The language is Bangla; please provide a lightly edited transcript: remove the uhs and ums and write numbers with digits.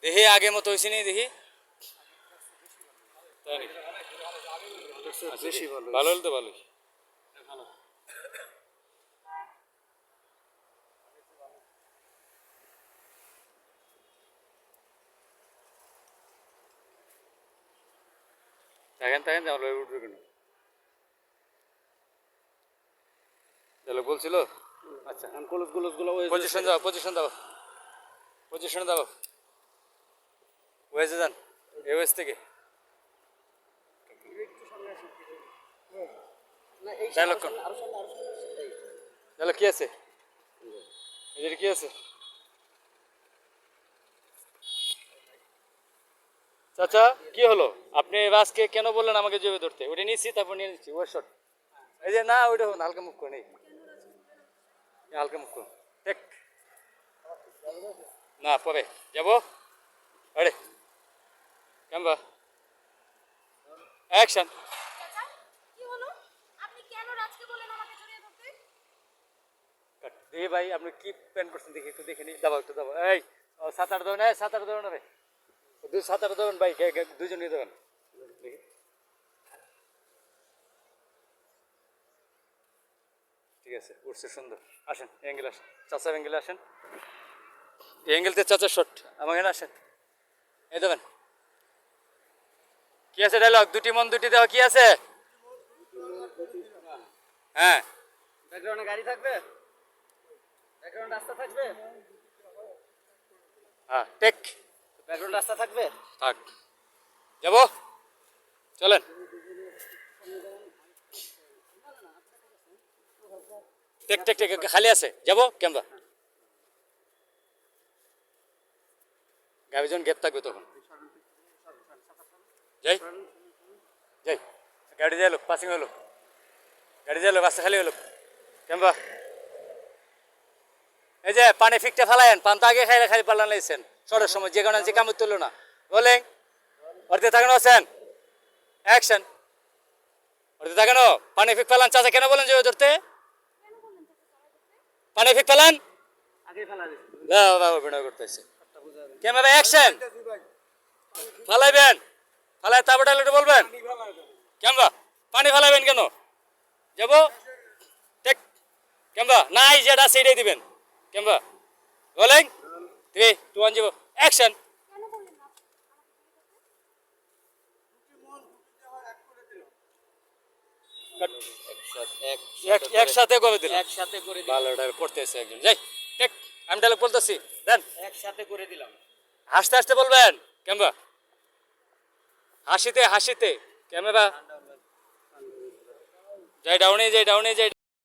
দেখি আগে মতো হয়েছে নি দেখি বেশি ভালো ভালো হলে তো ভালোই থাকেন থাকেন আমার উঠবে কেন তাহলে বলছিল আচ্ছা কলস কলস গুলো পজিশন দাও পজিশন দাও পজিশন দাও ওয়েজে যান এ ওয়েজ থেকে ডায়লগ কোন তাহলে কি আছে এদের কি আছে চাচা কি হলো আপনি আজকে কেন বললেন আমাকে জবে ধরতে ওটা নিয়েছি তারপর নিয়ে নিচ্ছি ওয়ার শট এই যে না ওইটা হালকা মুখ করে নেই হালকা মুখ কর টেক না পরে যাবো আরে ক্যামেরা অ্যাকশন চাচা কি হলো আপনি কেন রাজকে বললেন আমাকে জড়িয়ে ধরতে দেখি ভাই আপনি কি প্ল্যান করছেন দেখি একটু দেখে নি দাবাও একটু দাবাও এই সাত আট দেবেন সাত আট দেবেন রে দুই সাত আট দেবেন ভাই দুইজন নিয়ে দেবেন দেখি ঠিক আছে উঠছে সুন্দর আসেন অ্যাঙ্গেল আসেন চাচার অ্যাঙ্গেলে আসেন এই অ্যাঙ্গেলতে চাচার শট আমার এখানে আসেন এই দেবেন কি আছে ডায়লগ দুটি মন দুটি দেওয়া কি আছে হ্যাঁ ব্যাকগ্রাউন্ডে গাড়ি থাকবে ব্যাকগ্রাউন্ড রাস্তা থাকবে হ্যাঁ টেক ব্যাকগ্রাউন্ড রাস্তা থাকবে থাক যাব চলেন টেক টেক টেক খালি আছে যাব ক্যামেরা গাড়িজন গ্যাপ থাকবে তখন যাই যাই গাড়ি যাই লোক পাসিং হলো গাড়ি যাই লোক রাস্তা খালি হলো ক্যামেরা এই যে পানি ফিকটা ফেলায়েন পান তো আগে খাইলে খালি পাল্লান লাইছেন সরের সময় যে কারণে যে কামড় তুললো না বলেন অর্ধে থাকেন আছেন অ্যাকশন অর্ধে থাকেন পানি ফিক ফেলান চাচা কেন বলেন যে ধরতে পানি ফিক ফেলান আগে ফেলা দিছি অভিনয় করতেছে ক্যামেরা অ্যাকশন ফেলাইবেন ফেলায় তারপর একটু বলবেন ক্যামেরা পানি ফেলাইবেন কেন যাবো টেক ক্যামেরা নাই যেটা সেটাই দিবেন ক্যামেরা বলেন 3 2 1 যাব অ্যাকশন কেন বললেন না একসাথে করে দিলাম একসাথে করে ভালো ডায়লগ করতেছে একজন যাই টেক আমি ডায়লগ বলতেছি দেন একসাথে করে দিলাম হাসতে হাসতে বলবেন ক্যামেরা হাসিতে হাসিতে ক্যামেরা যাই ডাউনে যাই